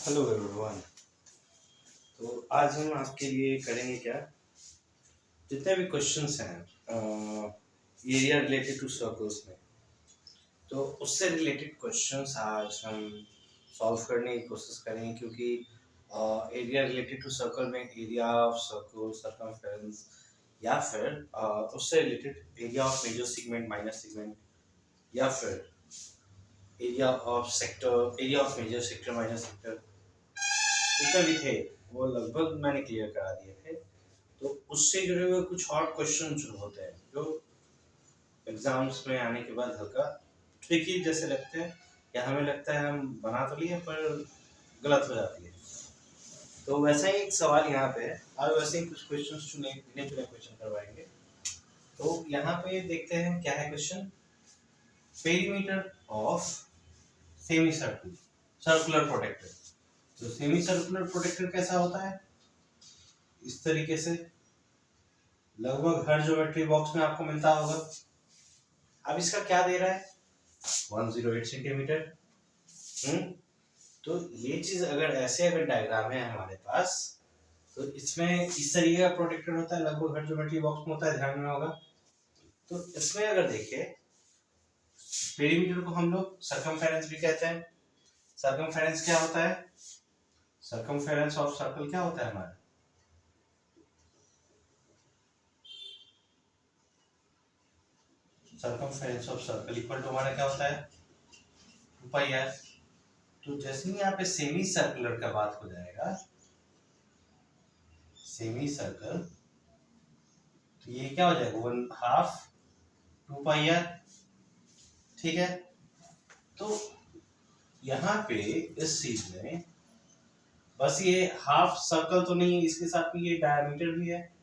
Hello everyone. तो आज हम आपके लिए करेंगे क्या, जितने भी क्वेश्चंस हैं एरिया रिलेटेड टू सर्कल्स में, तो उससे रिलेटेड क्वेश्चंस आज हम सॉल्व करने की कोशिश करेंगे। क्योंकि एरिया रिलेटेड टू सर्कल में एरिया ऑफ सर्कल, सर्कमफेरेंस, या फिर उससे related area of major segment, minor segment, या फिर area of sector, area of major sector, minor sector, जितने भी थे वो लगभग मैंने क्लियर करा दिए थे। तो उससे जुड़े हुए कुछ और क्वेश्चन जो होते हैं, जो एग्जाम्स में आने के बाद हल्का ट्रिकी जैसे लगते हैं, या हमें लगता है हम बना तो लिए पर गलत हो जाती है। तो वैसा ही एक सवाल यहाँ पे है, और वैसे ही कुछ क्वेश्चन चुने गिने चुने क्वेश्चन करवाएंगे। तो यहाँ पे देखते हैं क्या है question. Perimeter of semi circular circular protector. तो सेमी सर्कुलर प्रोटेक्टर कैसा होता है, इस तरीके से लगभग हर ज्योमेट्री बॉक्स में आपको मिलता होगा। अब इसका क्या दे रहा है, 108 सेंटीमीटर। तो ये चीज अगर डायग्राम है हमारे पास, तो इसमें इस तरीके का प्रोटेक्टर होता है, लगभग हर ज्योमेट्री बॉक्स में होता है, ध्यान में होगा। तो इसमें अगर देखें, पेरीमीटर को हम लोग सर्कमफेरेंस भी कहते हैं। सर्कमफेरेंस क्या होता है, सर्कमफेरेंस ऑफ सर्कल क्या होता है हमारा, circumference of circle equal to हमारा क्या होता है, 2 पाई आर। तो जैसे ही यहाँ पे सेमी सर्कुलर का बात हो जाएगा, सेमी सर्कल, तो ये क्या हो जाएगा, 1/2 2 पाई आर। ठीक है। तो यहाँ पे इस चीज में बस ये हाफ सर्कल तो नहीं, इसके साथ में ये डायमीटर भी है।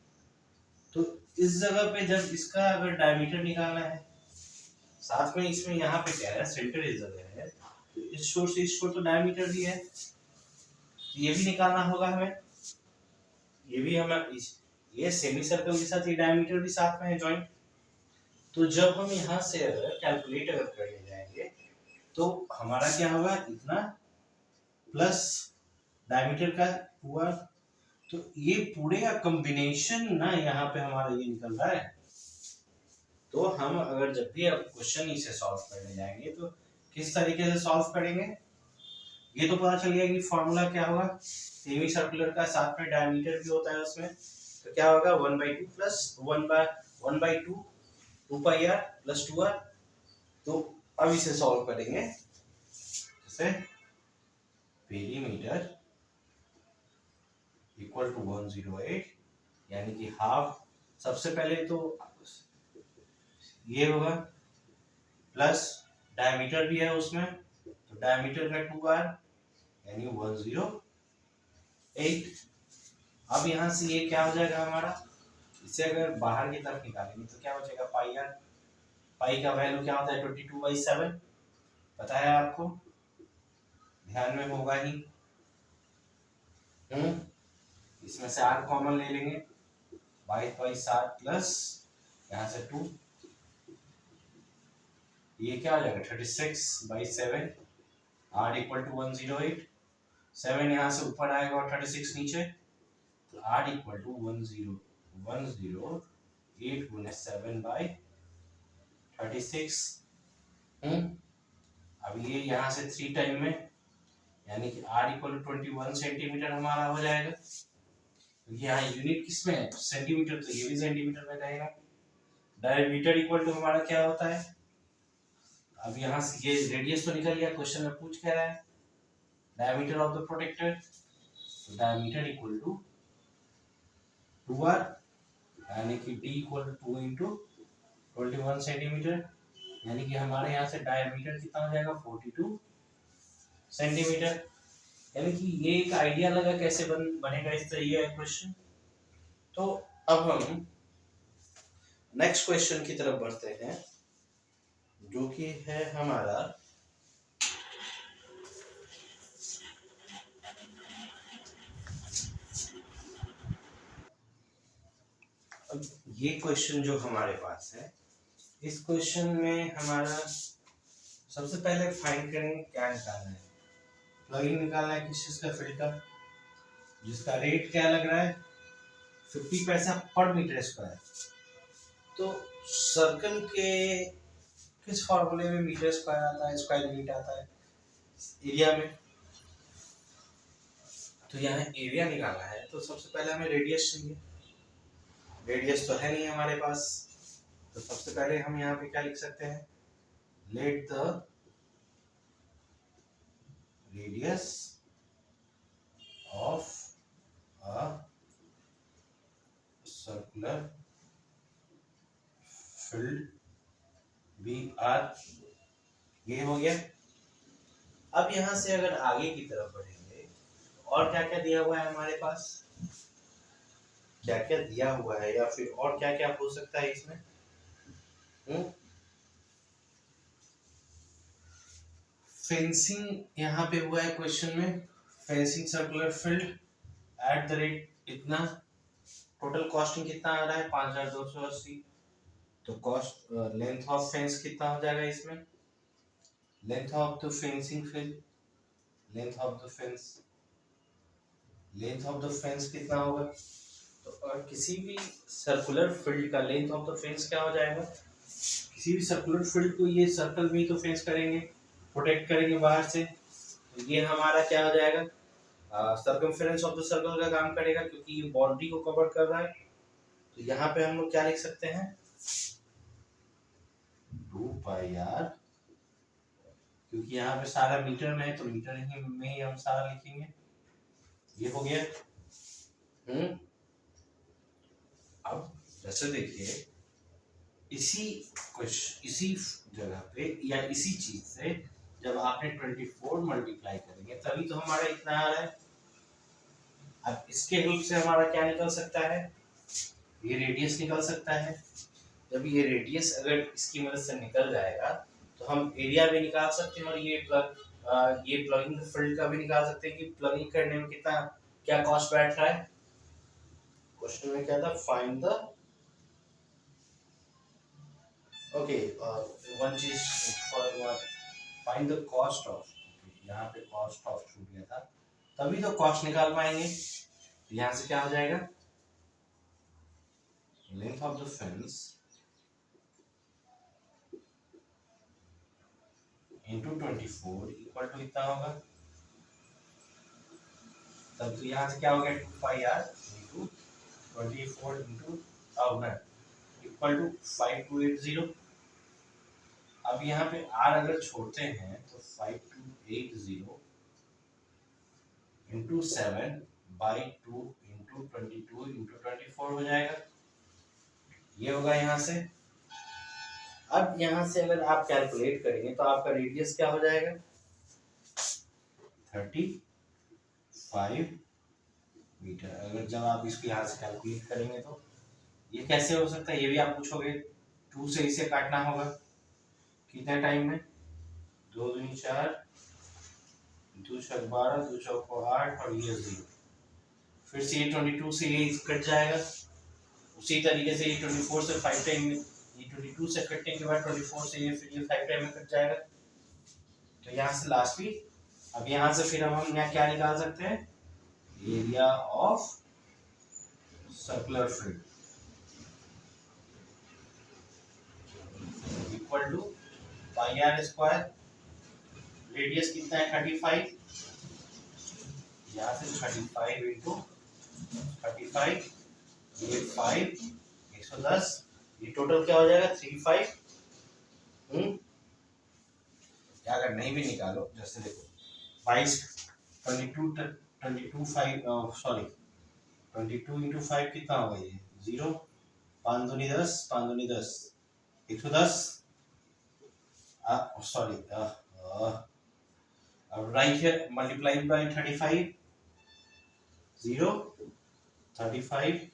तो इस जगह पे जब इसका अगर डायमीटर निकालना है, साथ में इसमें यहाँ पे क्या है, सेंटर इस जगह है, तो इस छोर से इस छोर तो डायमीटर भी है, तो ये भी निकालना होगा हमें। ये भी हमें ये सेमी सर्कल के साथ ये डायमीटर भी साथ में है जॉइंट। तो जब हम यहाँ से अगर कैलकुलेट अगर करने जाएंगे, तो हमारा क्या होगा, इतना प्लस डायमीटर का हुआ। तो ये पूरे का कॉम्बिनेशन ना यहाँ पे हमारा ये निकल रहा है। तो हम अगर जब भी अब क्वेश्चन इसे सॉल्व करने जाएंगे, तो किस तरीके से सॉल्व करेंगे, ये तो पता चल गया कि फॉर्मूला क्या होगा। सेमी सर्कुलर का साथ में डायमीटर भी होता है उसमें, तो क्या होगा, 1/2 plus 1/2 2 pi r plus 2 r. तो अब इसे सॉल्व करेंगे, जैसे पेरीमीटर इक्वल टू 108, यानी कि हाफ, सबसे पहले तो ये होगा, प्लस डायमीटर भी है उसमें, तो डायमीटर का 2 आर यानी 108। अब यहाँ से ये क्या हो जाएगा हमारा, इसे अगर बाहर की तरफ निकालेंगे तो क्या बचेगा, पाई आर। पाई का वैल्यू क्या होता है, 22/7, पता है आपको, ध्यान में होगा ही। इसमें से आर कॉमन ले लेंगे, 22/7 प्लस यहाँ से 2, ये क्या हो जाएगा, 36/7। आर इक्वल टू 108, 7 यहाँ से ऊपर आएगा और 36 नीचे, तो आर इक्वल टू 108 गुने 7/36। अब ये यहाँ से 3 टाइम में, यानी कि आर इक्वल टू 21 सेंटीमीटर हमारा हो जाएगा। यहाँ यूनिट किस में है, सेंटीमीटर, तो ये भी सेंटीमीटर में रहेगा। डायमीटर इक्वल टू हमारा क्या होता है, अब यहाँ से ये रेडियस तो निकल गया, क्वेश्चन में पूछ क्या रहा है, डायमीटर ऑफ द प्रोटेक्टर। तो डायमीटर इक्वल टू 2r, यानी कि d equal to 2 into 21 centimetre, यानी कि हमारे यहाँ से डायमीटर कितना हो जाएगा, 42 सेंटीमीटर। यानी कि ये एक आइडिया लगा कैसे बनेगा इस तरीके का क्वेश्चन। तो अब हम नेक्स्ट क्वेश्चन की तरफ बढ़ते हैं, जो कि है हमारा अब ये क्वेश्चन जो हमारे पास है, इस क्वेश्चन में हमारा सबसे पहले फाइंड करेंगे क्या निकालना है, प्लगइन निकालना है किस चीज का, फील्ड का, जिसका रेट क्या लग रहा है 50 पैसा पर मीटर स्क्वायर। तो सर्कल के किस फॉर्मूले में मीटर स्क्वायर आता है, स्क्वायर यूनिट आता है एरिया में। तो यहाँ एरिया निकालना है तो सबसे पहले हमें रेडियस चाहिए, रेडियस तो है नहीं हमारे पास। तो सबसे पहले हम यहाँ पे क्या लिख सकते हैं, let the radius of a circular field be r, ये हो गया। अब यहाँ से अगर आगे की तरफ बढ़ेंगे और क्या क्या दिया हुआ है हमारे पास, क्या क्या दिया हुआ है या फिर और क्या क्या हो सकता है इसमें। फेंसिंग यहाँ पे हुआ है क्वेश्चन में, fencing circular field at the rate इतना, टोटल कॉस्टिंग कितना आ रहा है 5280। तो कॉस्ट लेंथ ऑफ फेंस कितना हो जाएगा इसमें, length of the fencing field, length of the fence, length of the fence कितना होगा। तो और किसी भी सर्कुलर फील्ड का लेंथ ऑफ द फेंस क्या हो जाएगा, किसी भी सर्कुलर फील्ड को ये सर्कल में ही तो फेंस करेंगे, प्रोटेक्ट करेंगे बाहर से। तो ये हमारा क्या हो जाएगा, सर्कमफेरेंस ऑफ द सर्कल का काम करेगा क्योंकि ये बाउंड्री को कवर कर रहा है। तो यहाँ पे हम लोग क्या लिख सकते हैं, 2 पाई आर, क्योंकि यहाँ पे सारा मीटर में है तो मीटर में ही हम सारा लिखेंगे। ये हो गया। अब जैसे देखिए इसी इसी जगह पे या इसी चीज से जब आपने 24 मल्टीप्लाई करेंगे तभी तो हमारा इतना आ रहा है। अब इसके हेल्प से हमारा क्या निकल सकता है, ये रेडियस निकल सकता है। जब ये रेडियस अगर इसकी मदद से निकल जाएगा तो हम एरिया भी निकाल सकते हैं और ये प्लगिंग फील्ड का भी निकाल सकते हैं कि प्लगिंग करने में कितना क्या कॉस्ट बैठ रहा है। क्वेश्चन में क्या था, फाइंड द वन चीज for find the cost of, यहाँ पे कॉस्ट ऑफ छूट गया था, तभी तो कॉस्ट निकाल पाएंगे। यहाँ से क्या हो जाएगा, length of the fence into 24 equal to कितना होगा, तब तो यहाँ से क्या हो गया 2 pi r into 24 into equal to 5280। अब यहाँ पे आर अगर छोड़ते हैं तो 5280 इंटू 7 बाई 2 इंटू 22 इंटू 24 हो जाएगा, ये होगा यहाँ से। अब यहाँ से अगर आप कैलकुलेट करेंगे तो आपका रेडियस क्या हो जाएगा 35 मीटर। अगर जब आप इसको यहाँ से कैलकुलेट करेंगे तो ये कैसे हो सकता है, ये भी आप पूछोगे। 2 से इसे काटना होगा कितने टाइम में, 2 दूनी 4, 2 चौक 12, 2 चौक 8 और ये 0। फिर से ये 22 से ये कट जाएगा, उसी तरीके से ये 24 से 5 टाइम में, ये 22 से कटने के बाद 24 से ये फिर ये 5 टाइम में कट जाएगा। तो यहाँ से लास्ट भी। अब यहाँ से फिर हम यहाँ क्या निकाल सकते हैं, area of circular field equal to pi r square, radius कितना है 35, यहाँ से 35 इंटू 35, ये 5 110, ये टोटल क्या हो जाएगा 35। या अगर नहीं भी निकालो, जैसे देखो 22 इंटू 5 कितना होगा, ये 0, 5 दूनी 10, 5 दूनी 10, 110। Sorry, right here multiplied by 35, 0, 35,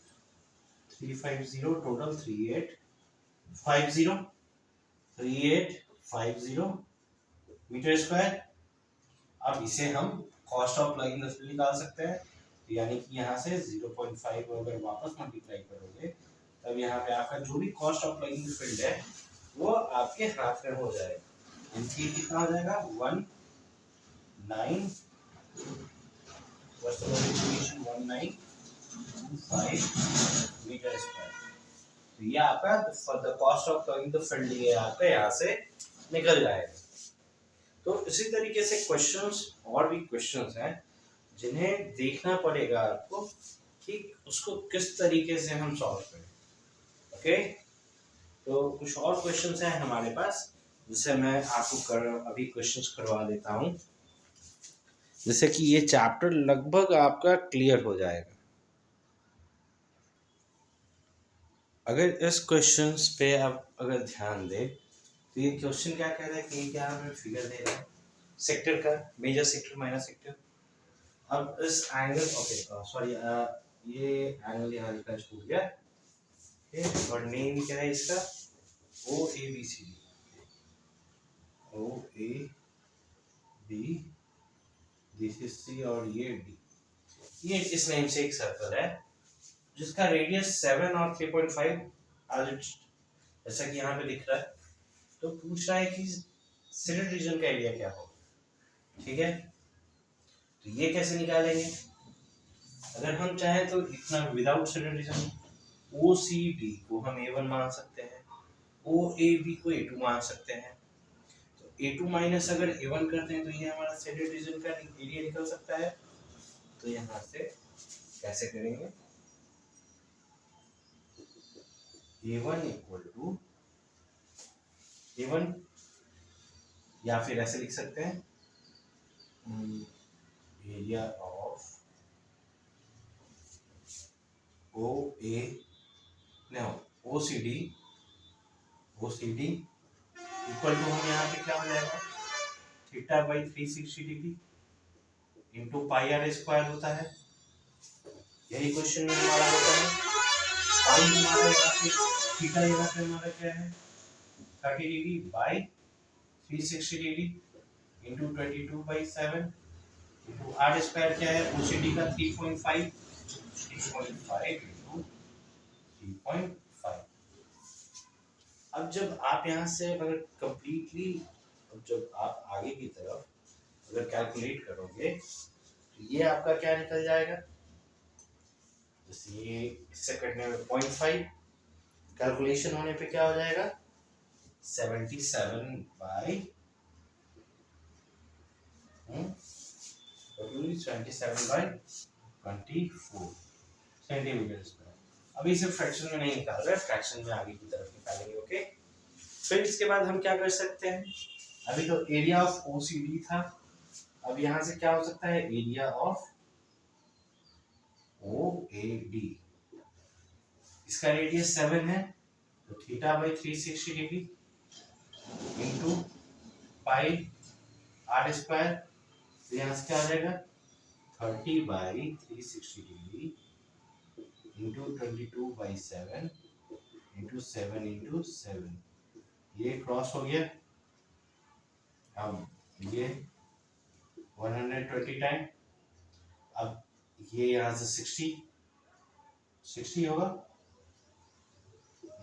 350, total 3850 metre square. अब इसे हम cost of plugging the field निकाल सकते हैं, यानी कि यहाँ से 0.5 अगर वापस मल्टीप्लाई करोगे तब यहाँ पे आपका जो भी cost of plugging the field है वो आपके हाथ में हो जाएगा। इनकी कितना हो जाएगा 19 What's the equation? 1925 metre square. तो ये आपका the cost of plugging the field ये आपका यहाँ से निकल जाएगा। तो इसी तरीके से क्वेश्चंस और भी क्वेश्चंस हैं जिन्हें देखना पड़ेगा आपको कि उसको किस तरीके से हम सॉल्व करें। ओके, तो कुछ और क्वेश्चंस हैं हमारे पास जिसे मैं आपको अभी क्वेश्चंस करवा देता हूँ, जिससे कि ये चैप्टर लगभग आपका क्लियर हो जाएगा। अगर इस क्वेश्चंस पे आप अगर ध्यान दें तो ये क्वेश्चन क्या कह रहा है कि क्या हमें फिगर दे रहा है सेक्टर का, मेजर सेक्टर माइनर सेक्टर। अब इस एंगल, ओके सॉरी, ये एंगल यहाँ लिखना छूट गया। और नेम क्या है इसका, O A B C D, O A B, this is C और ये डी। ये इस नेम से एक सर्कल है जिसका रेडियस 7 और 3.5 जैसा कि यहाँ पे दिख रहा है। तो पूछ रहा है कि सिलेंडर रीजन का एरिया क्या होगा। ठीक है, तो ये कैसे निकालेंगे। अगर हम चाहें तो इतना विदाउट सिलेंडर रीजन ओ सी डी को हम A1 मान सकते हैं, ओ ए बी को A2 मान सकते हैं। तो A2 माइनस अगर A1 करते हैं तो ये हमारा सिलेंडर रीजन का एरिया निकल सकता है। तो यहाँ से कैसे करेंगे, A1 इक्वल टू A1, या फिर ऐसे लिख सकते हैं area of O A O C D equal to हम यहाँ पे क्या हो जाएगा theta by 360 degree into pi r square होता है। यही क्वेश्चन में हमारा होता है। पाई हमारा यहाँ पे, थीटा यहाँ पे हमारा क्या है 30 degree by 360 degree into 22/7 into r square क्या है ओसीडी का 3.5 इंटू 3.5। अब जब आप यहाँ से अगर कंप्लीटली, जब आप आगे की तरफ अगर कैलकुलेट करोगे तो ये आपका क्या निकल जाएगा, जैसे ये इससे कटने में 0.5, कैलकुलेशन होने पे क्या हो जाएगा 77 बाई 24 सेंटीमीटर स्क्वायर। अभी इसे फ्रैक्शन में नहीं निकाल रहे, फ्रैक्शन में आगे की तरफ निकालेंगे। ओके, फिर इसके बाद हम क्या कर सकते हैं, अभी तो एरिया ऑफ ओसीडी था, अब यहाँ से क्या हो सकता है area of O A D. इसका रेडियस 7 है तो theta by 360 degree into pi r square, तो यहाँ से क्या आ जाएगा 30 by 360 degree into 22/7 into 7 into 7, ये क्रॉस हो गया। अब ये 120 टाइम, अब ये यहाँ से 60 होगा,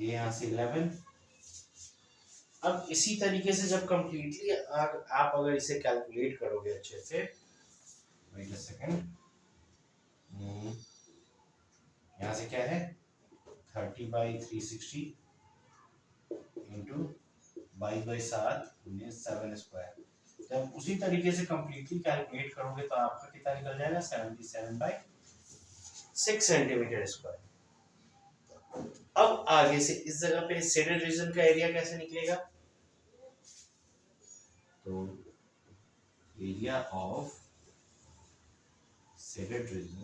ये यहाँ से 11। अब इसी तरीके से जब कंप्लीटली आप अगर इसे कैलकुलेट करोगे अच्छे से, वेट अ सेकंड, यहाँ से क्या है 30 बाई 360 इंटू 22/7 7 स्क्वायर। जब उसी तरीके से कंप्लीटली कैलकुलेट करोगे तो आपका कितना निकल जाएगा 77/6 सेंटीमीटर स्क्वायर। अब आगे से इस जगह पे शेडेड रीजन का एरिया कैसे निकलेगा, तो एरिया ऑफ शेडेड रीजन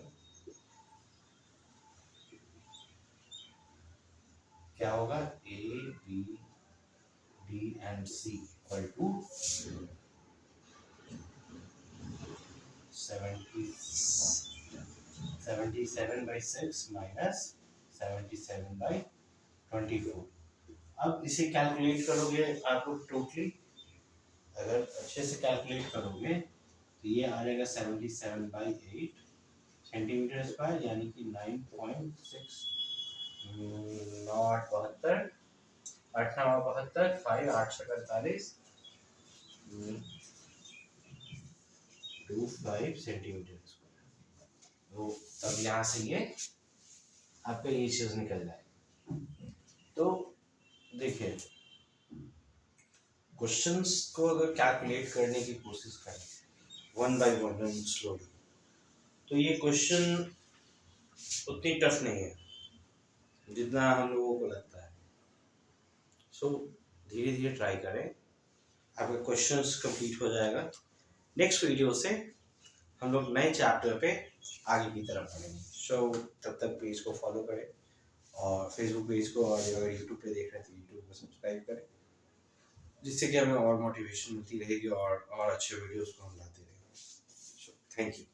क्या होगा A B D and C equal to 77/6 minus 77/24। अब इसे कैलकुलेट करोगे आप लोग टोटली, अगर अच्छे से कैलकुलेट करोगे तो ये आ जाएगा 77/8 सेंटीमीटर स्क्वायर, यानी कि 9.6 नॉट 72 8 9 72 5 8 48 25 सेंटीमीटर स्क्वायर। तो तब यहाँ से ये आपका ये चीज निकल जाए। तो देखिए, क्वेश्चंस को अगर कैलकुलेट करने की कोशिश करें one by one and slowly, तो ये क्वेश्चन उतनी टफ नहीं है जितना हम लोगों को लगता है। सो धीरे धीरे ट्राई करें, आपका क्वेश्चंस कंप्लीट हो जाएगा। नेक्स्ट वीडियो से हम लोग नए चैप्टर पे आगे की तरफ बढ़ेंगे। सो तब तक पेज को फॉलो करें और फेसबुक पेज को, और अगर यूट्यूब पे देख रहे हैं तो यूट्यूब को सब्सक्राइब करें, जिससे कि हमें और मोटिवेशन मिलती रहेगी और अच्छे वीडियोस को हम लाते रहेंगे। So thank you.